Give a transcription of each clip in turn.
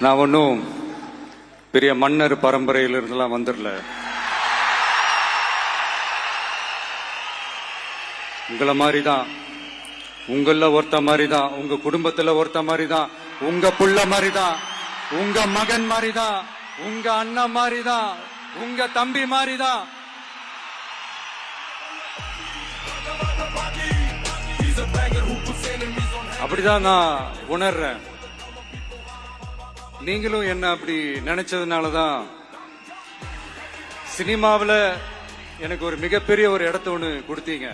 நான் ஒன்றும் பெரிய மன்னர் பரம்பரையிலிருந்துலாம் வந்துடல. உங்களை மாதிரி தான், உங்கள ஒருத்த மாதிரி தான், உங்க குடும்பத்துல ஒருத்த மாதிரி தான், உங்க புள்ள மாதிரி தான், உங்க மகன் மாதிரி தான், உங்க அண்ணன் மாதிரி தான், உங்க தம்பி மாதிரி தான். அப்படிதான் நான் உணர்றேன். நீங்களும் என்ன அப்படி நினைச்சதுனாலதான் சினிமாவில் எனக்கு ஒரு மிகப்பெரிய ஒரு இடத்த ஒண்ணு கொடுத்தீங்க.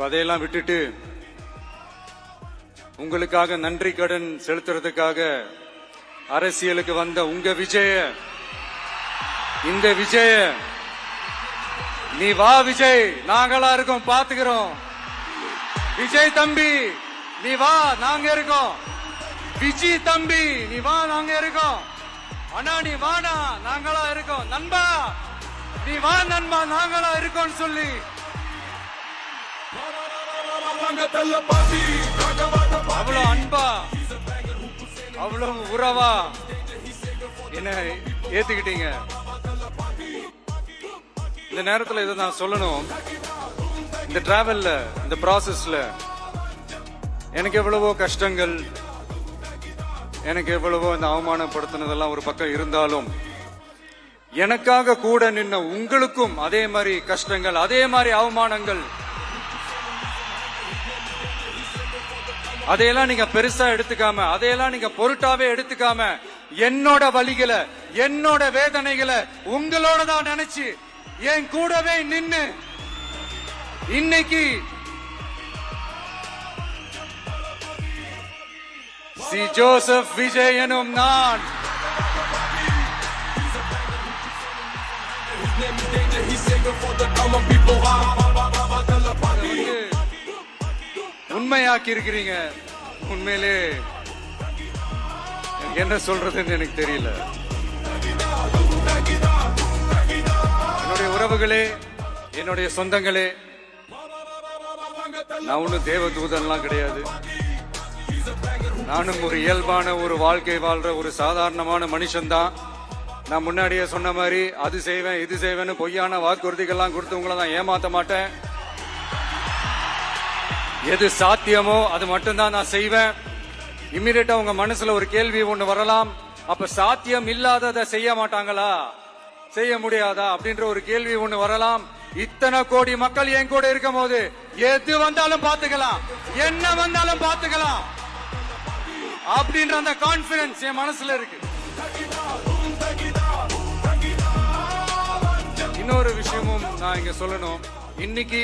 அதையெல்லாம் விட்டுட்டு உங்களுக்காக நன்றி கடன் செலுத்துறதுக்காக அரசியலுக்கு வந்த உங்க விஜய, இந்த விஜய, நீ வா விஜய், நாங்களா இருக்கோம், பாத்துக்கிறோம். விஜய் தம்பி நீ வா, நாங்க இருக்கோம். விஜி தம்பி நீ வா, நாங்க இருக்கோம். அண்ணா நீ வாடா, நாங்களா இருக்கோம். நண்பா நீ வா நண்பா, நாங்களா இருக்கோம் சொல்லி அவ்வளவு அன்பா, அவ்வளவு உறவா என்ன ஏத்துக்கிட்டீங்க. இந்த நேரத்தில் இதை நான் சொல்லணும். இந்த டிராவல்ல, இந்த ப்ராசஸ்ல எனக்கு எவ்வளவோ கஷ்டங்கள், எனக்கு எவ்வளவோ இந்த அவமானப்படுத்தினதெல்லாம் ஒரு பக்கம் இருந்தாலும், எனக்காக கூட நின்ன உங்களுக்கும் அதே மாதிரி கஷ்டங்கள், அதே மாதிரி அவமானங்கள், அதையெல்லாம் நீங்க பெருசா எடுத்துக்காம, அதையெல்லாம் நீங்க பொருட்டாவே எடுத்துக்காம, என்னோட வலிகளை, என்னோட வேதனைகளை உங்களோட தான் நினைச்சு என் கூடவே நின்னு இன்னைக்கு சி ஜோசப் விஜய் எனும் நான் உண்மையாக்கி இருக்கிறீங்க. உண்மையிலே என்ன சொல்றதுன்னு எனக்கு தெரியல. என்னுடைய உறவுகளே, என்னுடைய சொந்தங்களே, நான் ஒன்னும் தேவதூதன்லாம் கிடையாது. நானும் ஒரு இயல்பான ஒரு வாழ்க்கை வாழ்ற ஒரு சாதாரணமான மனுஷன்தான். நான் முன்னாடியே சொன்ன மாதிரி அது செய்வேன் இது செய்வேன்னு பொய்யான வாக்குறுதிகள்லாம் கொடுத்து உங்களை தான் ஏமாத்த மாட்டேன். எது சாத்தியமோ அது மட்டும்தான் நான் செய்வேன். இம்மிடியட்டா உங்க மனசுல ஒரு கேள்வி ஒண்ணு வரலாம், அப்ப சாத்தியம் இல்லாததை செய்ய மாட்டாங்களா, செய்ய முடியாதா அப்படின்ற ஒரு கேள்வி ஒண்ணு வரலாம். இத்தனை கோடி மக்கள் என் கூட இருக்கும் போது எது வந்தாலும் பாத்துக்கலாம், என்ன வந்தாலும் பாத்துக்கலாம் அப்படின்ற அந்த கான்பிடன்ஸ் என் மனசுல இருக்கு. இன்னொரு விஷயமும் நான் இங்க சொல்லணும். இன்னைக்கு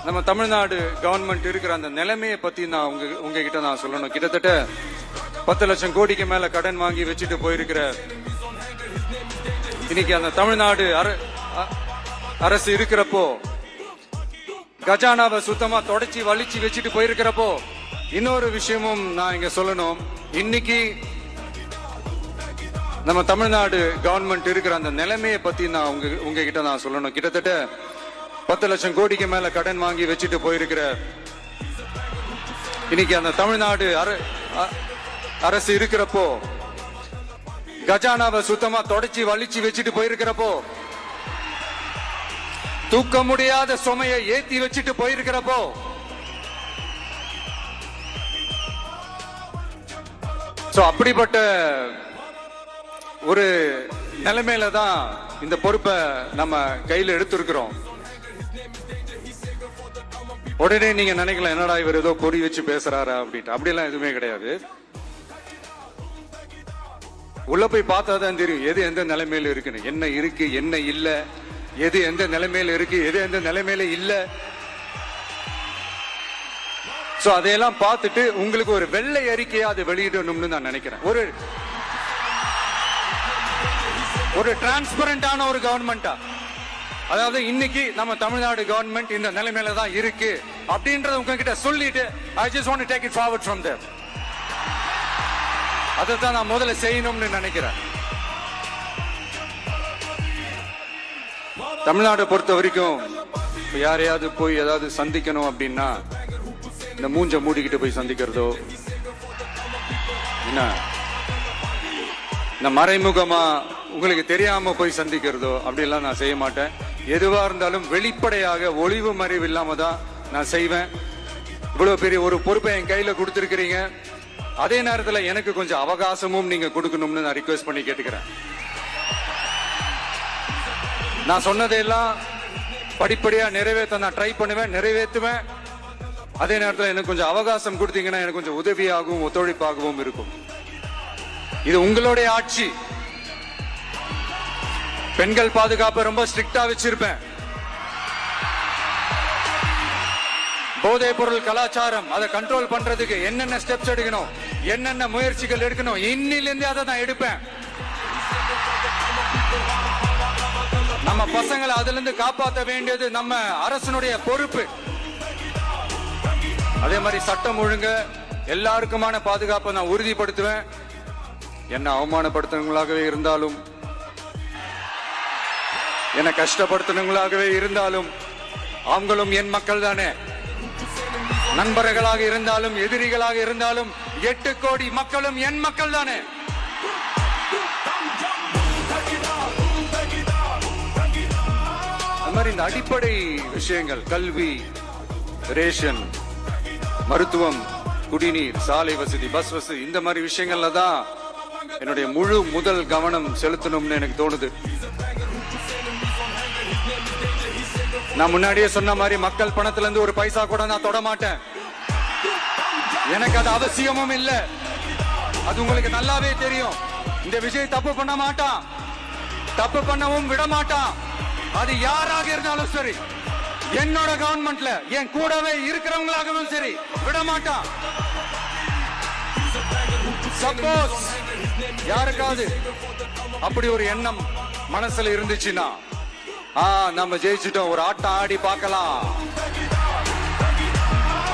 நம்ம தமிழ்நாடு கவர்மெண்ட் இருக்கிற அந்த நிலைமையை பத்தி நான் உங்ககிட்ட நான் சொல்லணும். கிட்டத்தட்ட 10 லட்சம் கோடிக்கு மேல கடன் வாங்கி வச்சுட்டு போயிருக்கிற இன்னைக்கு அந்த தமிழ்நாடு அரசு இருக்கிறப்போ, கஜானாவை சுத்தமா தொடச்சி வலிச்சு வச்சுட்டு போயிருக்கிறப்போ, இன்னொரு விஷயமும் நான் இங்க சொல்லணும். இன்னைக்கு நம்ம தமிழ்நாடு கவர்மெண்ட் இருக்கிற அந்த நிலைமையை பத்தி நான் உங்ககிட்ட நான் சொல்லணும். கிட்டத்தட்ட 10 லட்சம் கோடிக்கு மேல கடன் வாங்கி வச்சுட்டு போயிருக்கிற இன்னைக்கு அந்த தமிழ்நாடு அரசு இருக்கிறப்போ, கஜானாவை சுத்தமா தொடச்சி வலிச்சு வச்சுட்டு போயிருக்கிறப்போ, தூக்க முடியாத சுமையை ஏத்தி வச்சுட்டு போயிருக்கிறப்போ, அப்படிப்பட்ட ஒரு நிலைமையில தான் இந்த பொறுப்பை நம்ம கையில எடுத்திருக்கிறோம். உடனே நீங்க நினைக்கலாம், என்னடா இவர் ஏதோ பொறி வச்சு பேசுறாரா அப்படின்ட்டு. அப்படிலாம் எதுவுமே கிடையாது. உள்ள போய் பார்த்தாதான் தெரியும் எது எந்த நிலைமையில இருக்குன்னு, என்ன இருக்கு என்ன இல்ல, எது எந்த நிலைமையில இருக்கு எது எந்த நிலைமையில இல்ல. சோ அதையெல்லாம் பார்த்துட்டு உங்களுக்கு ஒரு வெள்ளை அறிக்கையா அதை வெளியிடணும்னு நான் நினைக்கிறேன். ஒரு டிரான்ஸ்பரண்டான ஒரு கவர்மெண்டா, அதாவது இன்னைக்கு நம்ம தமிழ்நாடு கவர்மெண்ட் இந்த நிலைமையில தான் இருக்கு அப்படின்றத உங்ககிட்ட சொல்லிட்டு, I just want to take it forward from there. அதைத்தான் நான் முதல்ல செய்யணும்னு நினைக்கிறேன். தமிழ்நாடு பொறுத்த வரைக்கும் யாரையாவது போய் ஏதாவது சந்திக்கணும் அப்படின்னா, இந்த மூஞ்ச மூடிக்கிட்டு போய் சந்திக்கிறதோ, என்ன நான் மறைமுகமா உங்களுக்கு தெரியாம போய் சந்திக்கிறதோ அப்படிலாம் நான் செய்ய மாட்டேன். எதுவா இருந்தாலும் வெளிப்படையாக ஒளிவு மறைவு இல்லாம தான் நான் செய்வேன். இவ்வளவு பெரிய ஒரு பொறுப்பை என் கையில கொடுத்திருக்கிறீங்க. அதே நேரத்துல எனக்கு கொஞ்சம் அவகாசமும் நீங்க கொடுக்கணும்னு நான் ரிக்வெஸ்ட் பண்ணி கேட்டுக்கிறேன். நான் சொன்னதையெல்லாம் படிப்படியா நிறைவேற்ற நான் ட்ரை பண்ணுவேன், நிறைவேற்றுவேன். அதே நேரத்தில் எனக்கு கொஞ்சம் அவகாசம் கொடுத்தீங்கன்னா எனக்கு கொஞ்சம் உதவியாகவும் ஒத்துழைப்பாகவும் இருக்கும். இது உங்களுடைய ஆட்சி. பெண்கள் பாதுகாப்பை ரொம்ப ஸ்ட்ரிக்டா வச்சிருப்பேன். போதைப் பொருள் கலாச்சாரம் அதை கண்ட்ரோல் பண்றதுக்கு என்னென்ன ஸ்டெப்ஸ் எடுக்கணும், என்னென்ன முயற்சிகள் எடுக்கணும், இன்னிலிருந்து அதை நான் எடுப்பேன். நம்ம பசங்களை அதுல இருந்து காப்பாற்ற வேண்டியது நம்ம அரசனுடைய பொறுப்பு. அதே மாதிரி சட்டம் ஒழுங்கு எல்லாருக்குமான பாதுகாப்பை நான் உறுதிப்படுத்துவேன். என்ன அவமானப்படுத்தினவங்களாகவே இருந்தாலும், என்ன கஷ்டப்படுத்தினவங்களாகவே இருந்தாலும், அவங்களும் என் மக்கள் தானே. நண்பர்களாக இருந்தாலும் எதிரிகளாக இருந்தாலும் 8 கோடி மக்களும் என் மக்கள் தானே. அந்த மாதிரி இந்த அடிப்படை விஷயங்கள், கல்வி, ரேஷன், மருத்துவம், குடிநீர், சாலை வசதி, பஸ் வசதி, இந்த மாதிரி விஷயங்கள்ல தான் என்னுடைய முழு முதல் கவனம் செலுத்தணும்னு எனக்கு தோணுது. நான் முன்னாடியே சொன்ன மாதிரி மக்கள் பணத்துல இருந்து ஒரு பைசா கூட நான் தொட மாட்டேன். எனக்கு அது அவசியமும் இல்ல. அது உங்களுக்கு நல்லாவே தெரியும். இந்த விஜய் தப்பு பண்ண மாட்டான், தப்பு பண்ணவும் விட மாட்டான். அது யாராக இருந்தாலும் சரி, என்னோட கவர்மெண்ட்ல என் கூடவே இருக்கிறவங்களாகவும் சரி, விட மாட்டான். சப்போஸ் யாருக்காவது அப்படி ஒரு எண்ணம் மனசுல இருந்துச்சுன்னா, நம்ம ஜெயிச்சுட்டோம், ஒரு ஆட்டம் ஆடி பார்க்கலாம்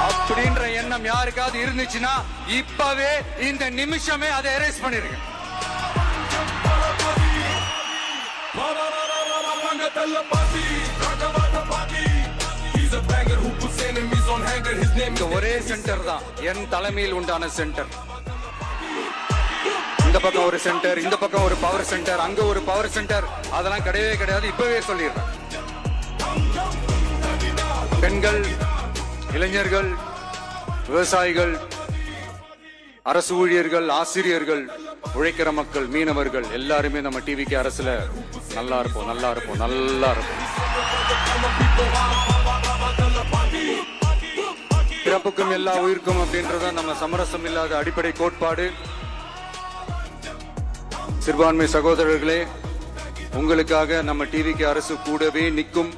அப்படின்ற எண்ணம் யாருக்காவது இருந்துச்சுன்னா இப்பவே இந்த நிமிஷமே அதை எரேஸ் பண்ணிருங்க. ஒரே சென்டர் தான் என் தலைமையில் உண்டான சென்டர். இந்த பக்கம் ஒரு சென்டர், இந்த பக்கம் ஒரு பவர் சென்டர், அங்க ஒரு பவர் சென்டர், அதெல்லாம் கிடையவே கிடையாது. இப்பவே சொல்லிடுறேன். பெண்கள், இளைஞர்கள், விவசாயிகள், அரசு ஊழியர்கள், ஆசிரியர்கள், உழைக்கிற மக்கள், மீனவர்கள் எல்லாருமே நம்ம டிவிக்கு அரசுல நல்லா இருப்போம், நல்லா இருப்போம், நல்லா இருப்போம். பிறப்புக்கும் எல்லா உயிருக்கும் அப்படின்றத நம்ம சமரசம் இல்லாத அடிப்படை கோட்பாடு. சிறுபான்மை சகோதரர்களே, உங்களுக்காக நம்ம டிவிக்கு அரசு கூடவே நிற்கும்.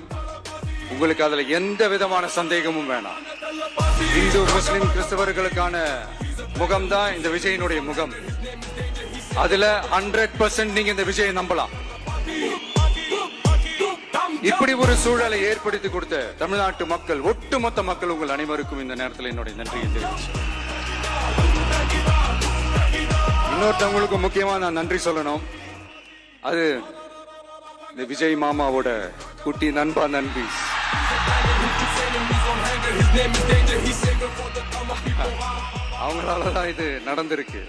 உங்களுக்கு அதுல எந்த விதமான சந்தேகமும் வேணாம். இந்து, முஸ்லிம், கிறிஸ்தவர்களுக்கான முகம் தான் இந்த விஜயினுடைய முகம். அதுல 100% நீங்க இந்த விஜயை நம்பலாம். இப்படி ஒரு சூழலை ஏற்படுத்தி கொடுத்த தமிழ்நாட்டு மக்கள், ஒட்டுமொத்த மக்கள், உங்கள் அனைவருக்கும் இந்த நேரத்தில் என்னுடைய நன்றியை தெரிவிச்சு, இன்னொருத்தவங்களுக்கு முக்கியமா நான் நன்றி சொல்லணும். அது இந்த விஜய் மாமாவோட குட்டி நண்பா நண்பி. அவங்களாலதான் இது நடந்திருக்கு.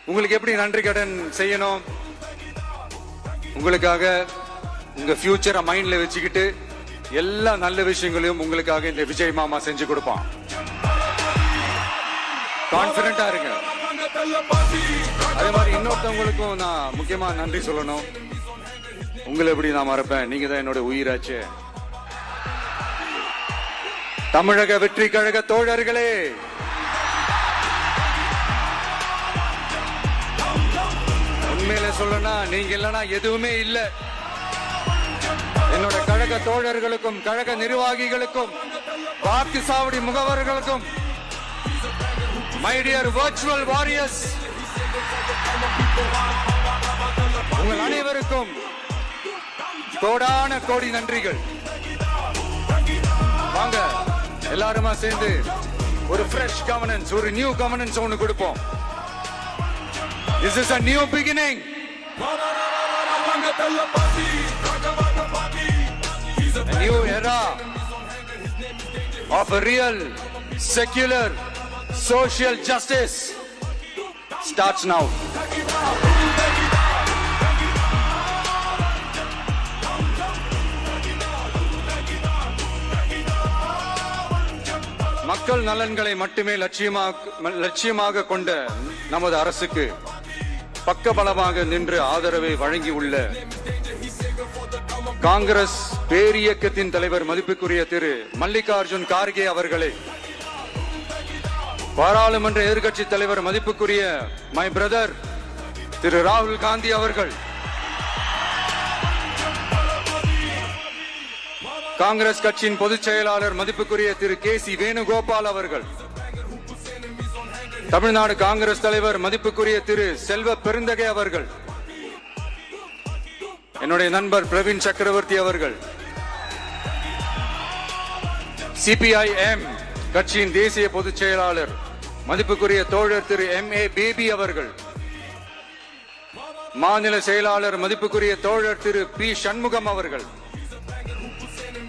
உங்களுக்கு எப்படி நன்றி கடன் செய்யணும்? உங்களுக்காக உங்க ஃபியூச்சரை மைண்ட்ல வச்சுக்கிட்டு எல்லா நல்ல விஷயங்களையும் உங்களுக்காக இந்த விஜய் மாமா செஞ்சு கொடுப்பான். கான்பிடண்டா இருங்க. அதே மாதிரி இன்னொருத்தவங்களுக்கும் நான் முக்கியமா நன்றி சொல்லணும். உங்களை எப்படி நான் மறப்பேன்? நீங்க தான் என்னோட உயிராச்சு. தமிழக வெற்றி கழக தோழர்களே, உண்மையில சொல்லனா நீங்க இல்லனா எதுவுமே இல்ல. என்னோட கழக தோழர்களுக்கும், கழக நிர்வாகிகளுக்கும், வாக்கு சாவடி முகவர்களுக்கும், மை டியர் வர்ச்சுவல் வாரியர்ஸ், உங்கள் அனைவருக்கும் கோடான கோடி நன்றிகள். வாங்க எல்லாருமா சேர்ந்து ஒரு ஃப்ரெஷ் கவர்னன்ஸ், ஒரு நியூ கவர்னன்ஸ் ஒன்னு கொடுப்போம். This is a new beginning. A new era of a real, secular, social justice, starts now. மக்கள் நலன்களை மட்டுமே லட்சியமாக கொண்ட நமது அரசுக்கு பக்கபலமாக நின்று ஆதரவை வழங்கியுள்ள காங்கிரஸ் பேரியக்கத்தின் தலைவர் மதிப்புக்குரிய திரு மல்லிகார்ஜுன் கார்கே அவர்களை, பாராளுமன்ற எதிர்க்கட்சி தலைவர் மதிப்புக்குரிய மை பிரதர் திரு ராகுல் காந்தி அவர்கள், காங்கிரஸ் கட்சியின் பொதுச் செயலாளர் மதிப்புக்குரிய திரு கே.சி. வேணுகோபால் அவர்கள், தமிழ்நாடு காங்கிரஸ் தலைவர் மதிப்புக்குரிய திரு செல்வ பெருந்தகை அவர்கள், என்னுடைய நண்பர் பிரவீன் சக்கரவர்த்தி அவர்கள், சிபிஐஎம் கட்சியின் தேசிய பொதுச் செயலாளர் மதிப்புக்குரிய தோழர் திரு M.A. பேபி அவர்கள், மாநில செயலாளர் மதிப்புக்குரிய தோழர் திரு பி. சண்முகம் அவர்கள்,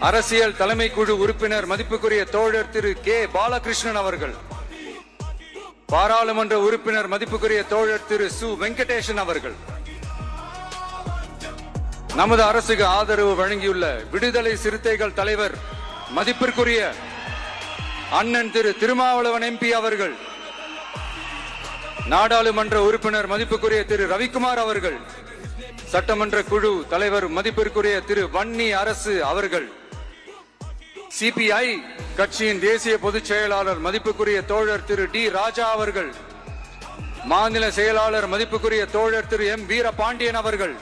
அரசியல் தலைமை குழு உறுப்பினர் மதிப்புக்குரிய தோழர் திரு கே. பாலகிருஷ்ணன் அவர்கள், பாராளுமன்ற உறுப்பினர் மதிப்புக்குரிய தோழர் திரு சு. வெங்கடேசன் அவர்கள், நமது அரசுக்கு ஆதரவு வழங்கியுள்ள விடுதலை சிறுத்தைகள் தலைவர் மதிப்பிற்குரிய அண்ணன் திரு திருமாவளவன் MP அவர்கள், நாடாளுமன்ற உறுப்பினர் மதிப்புக்குரிய திரு ரவிக்குமார் அவர்கள், சட்டமன்ற குழு தலைவர் மதிப்பிற்குரிய திரு வன்னி அரசு அவர்கள், சிபிஐ கட்சியின் தேசிய பொதுச் செயலாளர் மதிப்புக்குரிய தோழர் திரு டி. ராஜா அவர்கள், மாநில செயலாளர் மதிப்புக்குரிய தோழர் திரு M. வீரபாண்டியன் அவர்கள்,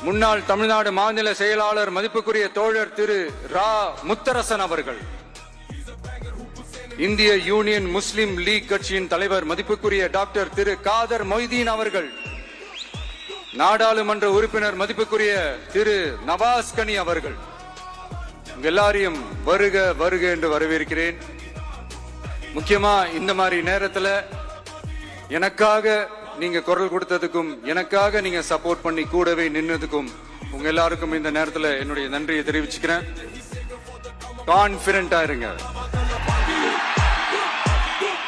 முன்னாள் தமிழ்நாடு மாநில செயலாளர் மதிப்புக்குரிய தோழர் திரு ரா. முத்தரசன் அவர்கள், இந்திய யூனியன் முஸ்லிம் லீக் கட்சியின் தலைவர் மதிப்புக்குரிய டாக்டர் திரு காதர் மொய்தீன் அவர்கள், நாடாளுமன்ற உறுப்பினர் மதிப்புக்குரிய திரு நவாஸ் கனி அவர்கள், உங்க எல்லாரையும் வருக வருக என்று வரவேற்கிறேன். முக்கியமா இந்த மாதிரி நேரத்துல எனக்காக நீங்க குரல் கொடுத்ததுக்கும், எனக்காக நீங்க சப்போர்ட் பண்ணி கூடவே நின்னதுக்கும் உங்க எல்லாருக்கும் இந்த நேரத்துல என்னுடைய நன்றியை தெரிவிச்சுக்கிறேன். கான்பிடென்டா இருங்க,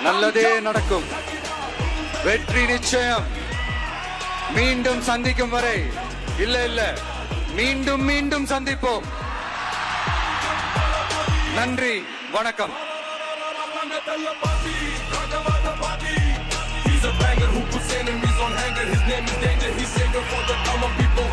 நல்லதே நடக்கும், வெற்றி நிச்சயம். மீண்டும் சந்திக்கும் வரை இல்ல மீண்டும் மீண்டும் சந்திப்போம். நன்றி, வணக்கம். He's a banger who puts enemies on hanger. His name is Danger. He's savior for the common people.